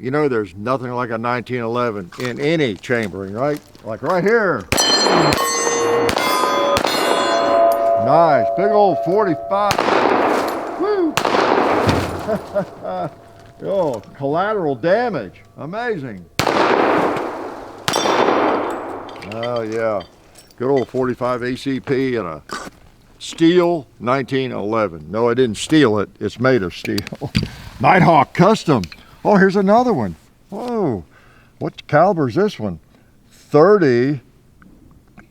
You know there's nothing like a 1911 in any chambering, right? Like right here. Nice, big old 45. Woo! Oh, collateral damage. Amazing. Oh yeah, good old 45 ACP and a steel 1911. No, I didn't steal it. It's made of steel. Nighthawk Custom. Oh, here's another one. Whoa, what caliber is this one? 30.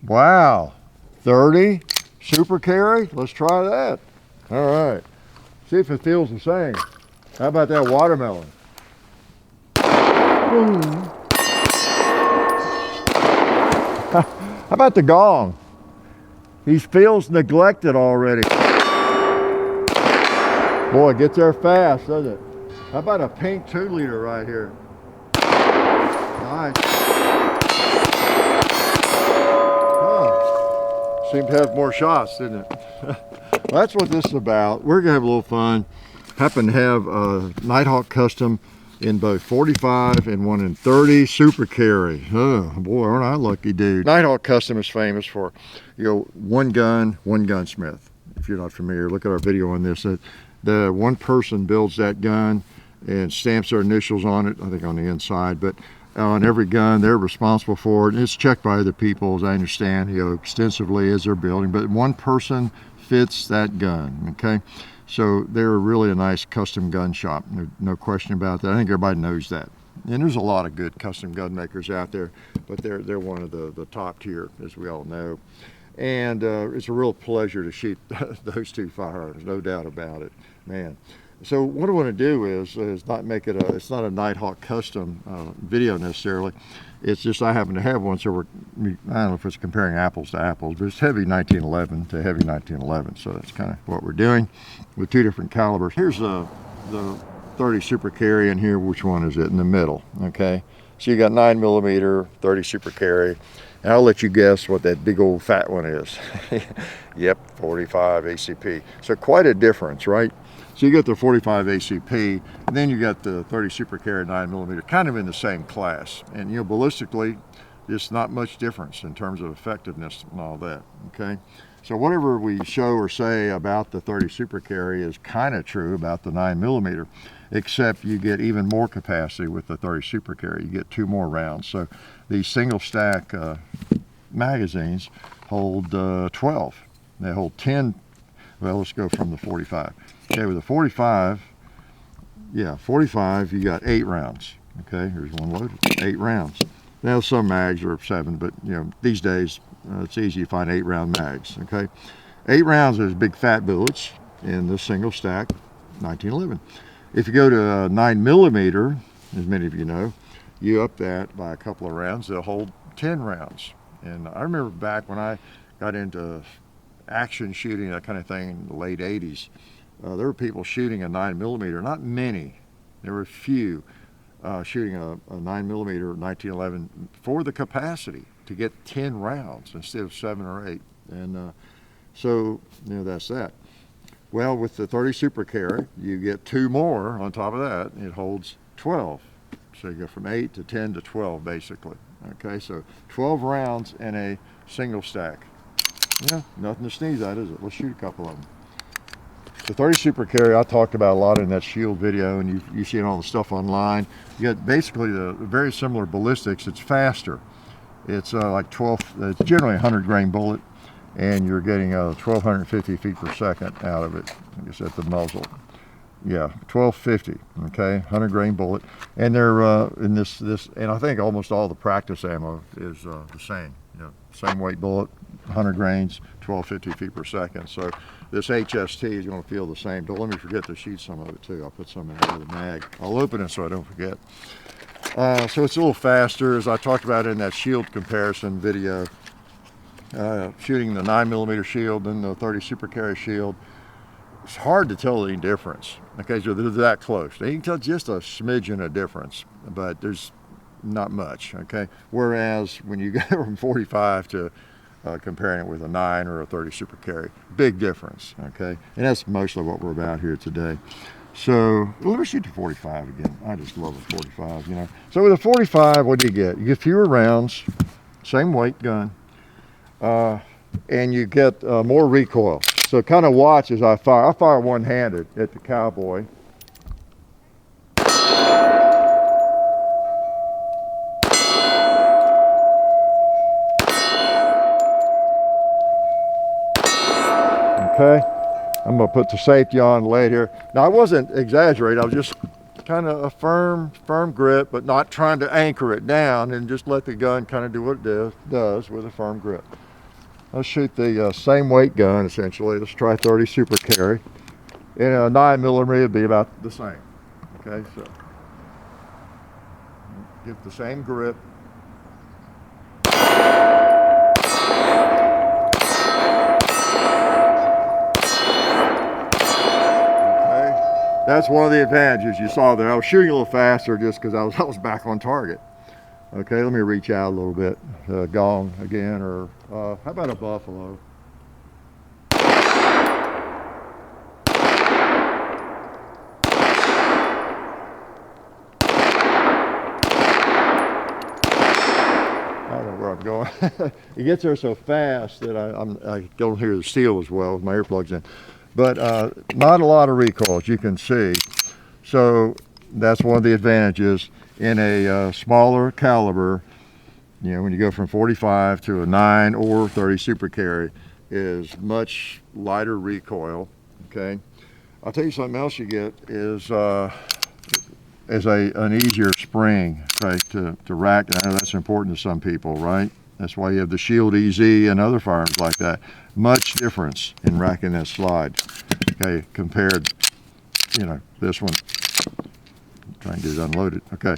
Wow, 30 super carry. Let's try that. All right, see if it feels the same. How about that watermelon? Boom. How about the gong? He feels neglected already. Boy, it gets there fast, doesn't it? How about a pink 2-liter right here? Nice. Oh, seemed to have more shots, didn't it? Well, that's what this is about. We're gonna have a little fun. Happen to have a Nighthawk Custom in both 45 and one in 30 super carry. Oh boy, aren't I a lucky dude. Nighthawk Custom is famous for, you know, one gunsmith. If you're not familiar, look at our video on this. The one person builds that gun and stamps their initials on it, I think on the inside, but on every gun they're responsible for it, and it's checked by other people, as I understand, you know, extensively as they're building, but one person fits that gun. Okay, so they're really a nice custom gun shop, no question about that. I think everybody knows that, and there's a lot of good custom gun makers out there, but they're one of the top tier, as we all know. And it's a real pleasure to shoot those two firearms, no doubt about it, man. So what I want to do is not make it it's not a Nighthawk Custom video necessarily. It's just I happen to have one, so I don't know if it's comparing apples to apples, but it's heavy 1911 to heavy 1911. So that's kind of what we're doing with two different calibers. Here's the 30 super carry in here. Which one is it? In the middle, okay? So you got 9mm 30 super carry. And I'll let you guess what that big old fat one is. Yep, 45 ACP. So quite a difference, right? So you got the 45 ACP, and then you got the 30 super carry 9mm, kind of in the same class. And you know, ballistically, there's not much difference in terms of effectiveness and all that, okay? So whatever we show or say about the 30 super carry is kind of true about the 9mm, except you get even more capacity with the 30 super carry. You get 2 more rounds. So these single stack magazines hold 12. They hold 10. Well, let's go from the 45. Okay, with the 45, yeah, 45, you got 8 rounds. Okay, here's one loaded, 8 rounds. Now some mags are 7, but you know, these days it's easy to find 8-round mags. Okay, 8 rounds is big fat bullets in this single stack 1911. If you go to 9mm, as many of you know, you up that by a couple of rounds, they'll hold 10 rounds. And I remember back when I got into action shooting, that kind of thing, in the late 80s, there were people shooting a 9mm, not many, there were a few shooting a 9mm 1911 for the capacity to get 10 rounds instead of 7 or 8. And so, you know, that's that. Well, with the 30 super carry, you get 2 more on top of that. It holds 12. So you go from 8 to 10 to 12, basically. Okay, so 12 rounds in a single stack. Yeah, nothing to sneeze at, is it? Let's shoot a couple of them. The 30 super carry I talked about a lot in that shield video, and you see all the stuff online. You get basically the very similar ballistics. It's faster. It's like 12, it's generally a 100 grain bullet, and you're getting 1,250 feet per second out of it. I guess at the muzzle. Yeah, 1250. Okay, 100 grain bullet, and they're in this, and I think almost all the practice ammo is the same. You know, same weight bullet, 100 grains, 1250 feet per second. So this HST is going to feel the same. Don't let me forget to shoot some of it too. I'll put some in the mag. I'll open it so I don't forget. So it's a little faster, as I talked about in that shield comparison video. Shooting the 9mm shield and the 30 super carry shield, it's hard to tell any difference. Okay, so they're that close. You can tell just a smidgen of difference, but there's not much. Okay, whereas when you go from 45 to comparing it with a 9 or a 30 super carry, big difference. Okay, and that's mostly what we're about here today. So let me shoot the 45 again. I just love a 45, you know. So with a 45, what do you get? You get fewer rounds, same weight gun, and you get more recoil. So kind of watch as I fire. I fire one-handed at the cowboy. Okay, I'm gonna put the safety on later. Now I wasn't exaggerating, I was just kind of a firm grip, but not trying to anchor it down, and just let the gun kind of do what it does with a firm grip. Let's shoot the same weight gun essentially. Let's try 30 super carry. And a 9mm would be about the same. Okay, so get the same grip. That's one of the advantages you saw there. I was shooting a little faster just because I was back on target. Okay, let me reach out a little bit. Gong again, or how about a buffalo? I don't know where I'm going. It gets there so fast that I don't hear the steel as well with my earplugs in. But not a lot of recoil, as you can see. So that's one of the advantages in a smaller caliber. You know, when you go from 45 to a 9 or 30 super carry, is much lighter recoil. Okay, I'll tell you something else you get is an easier spring, right, to rack. I know that's important to some people, right? That's why you have the Shield EZ and other firearms like that. Much difference in racking that slide, okay, compared, you know, this one. Try and get it unloaded. Okay,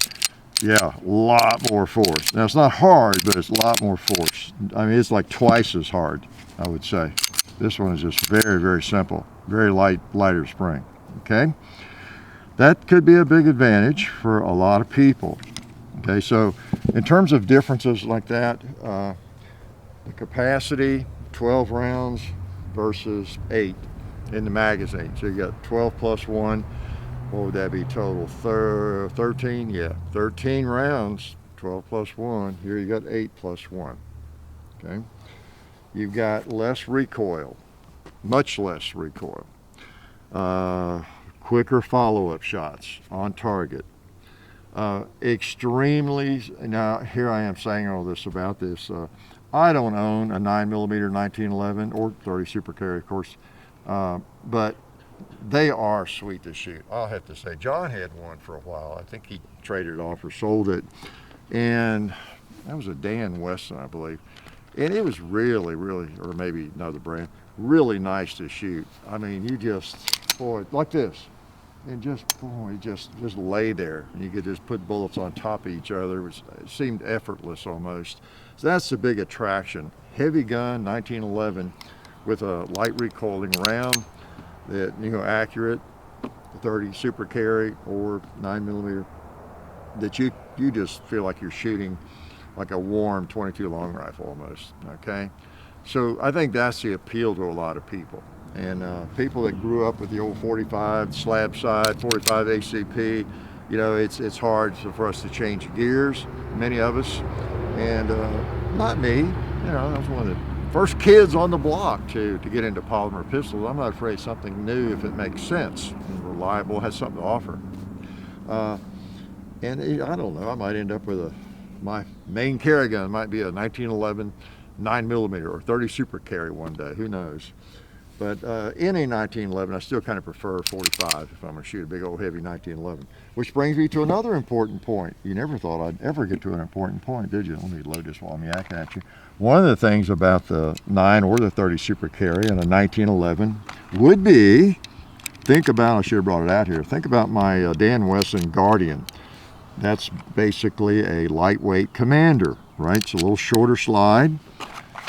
yeah, a lot more force. Now it's not hard, but it's a lot more force. I mean, it's like twice as hard, I would say. This one is just very, very simple, very lighter spring. Okay, that could be a big advantage for a lot of people. Okay, so in terms of differences like that, the capacity, 12 rounds versus 8 in the magazine. So you got 12 plus 1, what would that be total? 13, yeah, 13 rounds, 12 plus 1. Here you got 8 plus 1, okay? You've got less recoil, much less recoil. Quicker follow-up shots on target. Extremely, now here I am saying all this about this. I don't own a 9mm 1911 or 30 super carry, of course, but they are sweet to shoot. I'll have to say, John had one for a while. I think he traded it off or sold it, and that was a Dan Weston, I believe, and it was really, really, or maybe another brand, really nice to shoot. I mean, you just, boy, like this. And just, boy, just lay there. And you could just put bullets on top of each other. It seemed effortless almost. So that's the big attraction. Heavy gun, 1911, with a light recoiling round that, you know, accurate, 30 super carry or 9mm, that you just feel like you're shooting like a warm 22 long rifle almost, okay? So I think that's the appeal to a lot of people. And people that grew up with the old 45 slab side, 45 ACP, you know, it's hard for us to change gears, many of us, and not me. You know, I was one of the first kids on the block to get into polymer pistols. I'm not afraid of something new if it makes sense and reliable, has something to offer. And I don't know, I might end up with my main carry gun might be a 1911 9mm or 30 super carry one day, who knows. But in a 1911, I still kind of prefer 45 if I'm going to shoot a big old heavy 1911. Which brings me to another important point. You never thought I'd ever get to an important point, did you? Let me load this while I'm yakking at you. One of the things about the 9 or the 30 super carry in a 1911 would be, think about, I should have brought it out here, think about my Dan Wesson Guardian. That's basically a lightweight commander, right? It's a little shorter slide,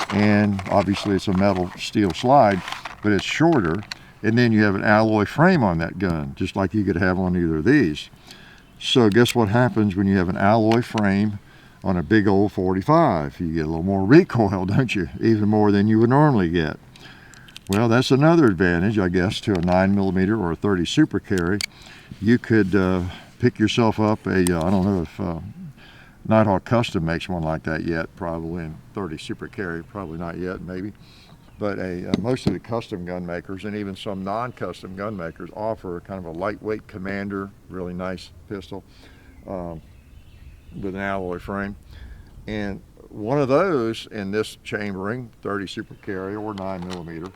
and obviously it's a metal steel slide, but it's shorter, and then you have an alloy frame on that gun, just like you could have on either of these. So guess what happens when you have an alloy frame on a big old 45? You get a little more recoil, don't you? Even more than you would normally get. Well, that's another advantage, I guess, to a 9mm or a 30 Super Carry. You could pick yourself up a, I don't know if Nighthawk Custom makes one like that yet, probably, in 30 Super Carry, probably not yet, maybe. But most of the custom gun makers and even some non-custom gun makers offer kind of a lightweight Commander, really nice pistol with an alloy frame. And one of those in this chambering, 30 Super Carry or 9mm,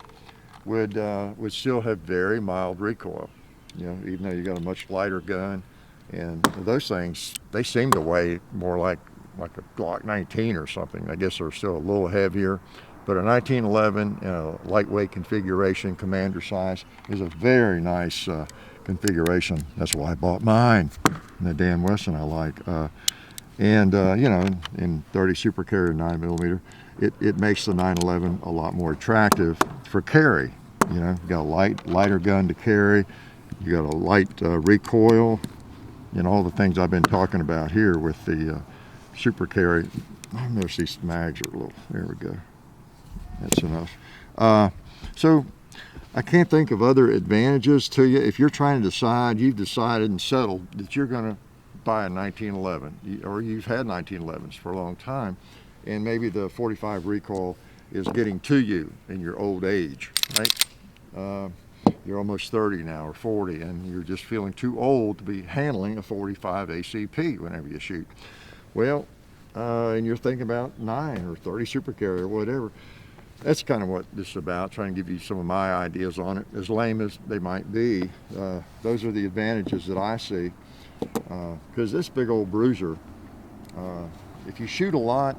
would still have very mild recoil. You know, even though you got a much lighter gun, and those things, they seem to weigh more like a Glock 19 or something. I guess they're still a little heavier, but a 1911 lightweight configuration, Commander size, is a very nice configuration. That's why I bought mine, and the Dan Wesson I like. You know, in 30 Super Carry 9mm, it makes the 911 a lot more attractive for carry. You know, you got a lighter gun to carry, you got a light recoil, and all the things I've been talking about here with the Super Carry. I notice these mags are a little, there we go. That's enough. So I can't think of other advantages to you. If you're trying to decide, you've decided and settled that you're going to buy a 1911, or you've had 1911s for a long time, and maybe the 45 recoil is getting to you in your old age, right? You're almost 30 now or 40, and you're just feeling too old to be handling a 45 ACP whenever you shoot. Well, and you're thinking about 9 or 30 Super Carry or whatever. That's kind of what this is about, trying to give you some of my ideas on it, as lame as they might be. Those are the advantages that I see, because this big old bruiser, if you shoot a lot,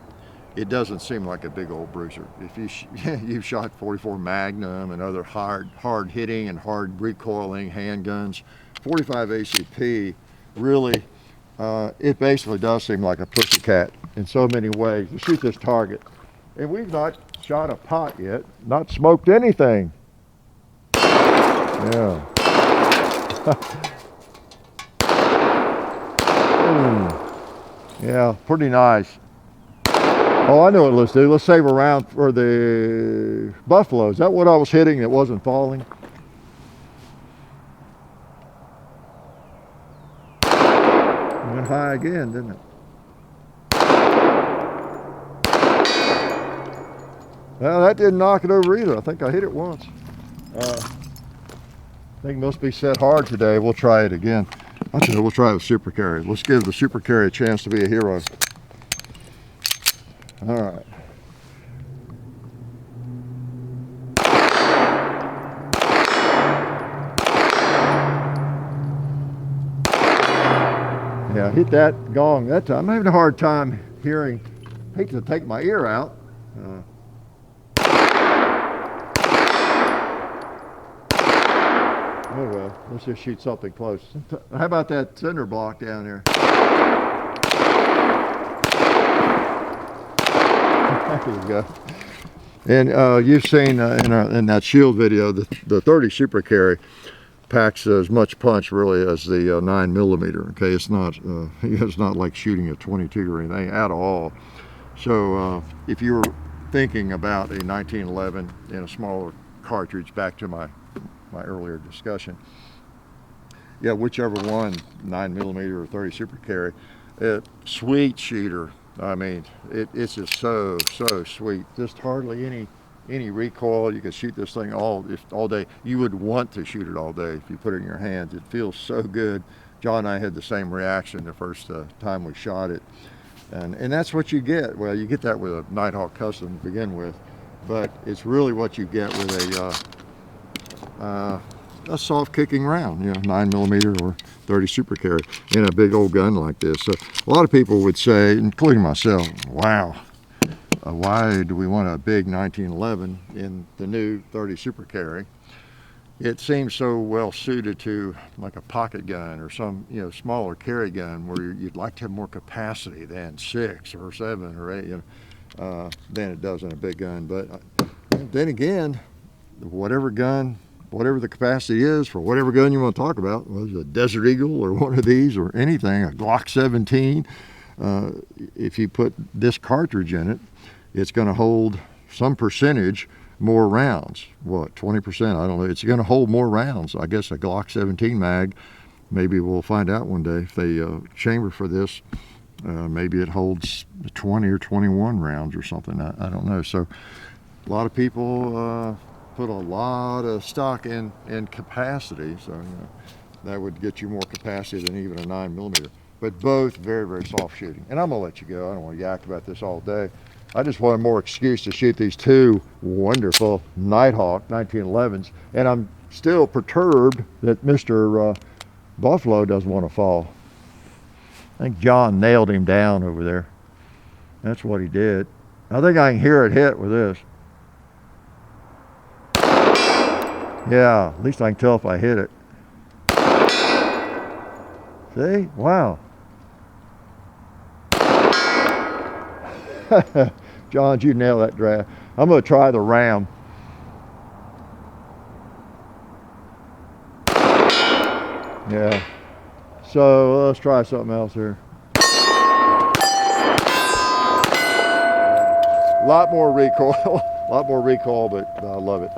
it doesn't seem like a big old bruiser. If you've shot 44 Magnum and other hard hitting and hard recoiling handguns, 45 ACP really, it basically does seem like a pussycat in so many ways. You shoot this target, and we've not shot a pot yet, not smoked anything. Yeah. Yeah, pretty nice. Oh, I know what let's do. Let's save a round for the buffalo. Is that what I was hitting that wasn't falling? It went high again, didn't it? Well, that didn't knock it over either. I think I hit it once. I think it must be set hard today. We'll try it again. I think we'll try the Super Carry. Let's give the Super Carry a chance to be a hero. All right. Yeah, hit that gong that time. I'm having a hard time hearing. Hate to take my ear out. Oh well, let's just shoot something close. How about that cinder block down there? There you go. And you've seen in that shield video, the 30 Super Carry packs as much punch really as the 9mm. Okay, it's not like shooting a 22 or anything at all. So if you were thinking about a 1911 in a smaller cartridge, back to my earlier discussion, yeah, whichever one, 9mm or 30 Super Carry, sweet shooter. I mean, it's just so sweet. Just hardly any recoil. You can shoot this thing all day. You would want to shoot it all day if you put it in your hands. It feels so good. John and I had the same reaction the first time we shot it, and that's what you get. Well, you get that with a Nighthawk Custom to begin with, but it's really what you get with a soft kicking round, you know, 9mm or 30 Super Carry in a big old gun like this. So a lot of people would say, including myself, wow, why do we want a big 1911 in the new 30 Super Carry? It seems so well suited to like a pocket gun or some, you know, smaller carry gun where you'd like to have more capacity than 6 or 7 or 8, you know, than it does in a big gun. But then again, whatever the capacity is for whatever gun you want to talk about, whether it's a Desert Eagle or one of these or anything, a Glock 17, if you put this cartridge in it, it's going to hold some percentage more rounds. What, 20%? I don't know. It's going to hold more rounds. I guess a Glock 17 mag, maybe we'll find out one day if they chamber for this. Maybe it holds 20 or 21 rounds or something. I don't know. So a lot of people put a lot of stock in capacity. So you know, that would get you more capacity than even a 9mm. But both very, very soft shooting. And I'm going to let you go. I don't want to yak about this all day. I just wanted more excuse to shoot these two wonderful Nighthawk 1911s. And I'm still perturbed that Mr. Buffalo doesn't want to fall. I think John nailed him down over there. That's what he did. I think I can hear it hit with this. Yeah, at least I can tell if I hit it. See? Wow. John, you nailed that draft. I'm going to try the ram. Yeah. So let's try something else here. A lot more recoil, but I love it.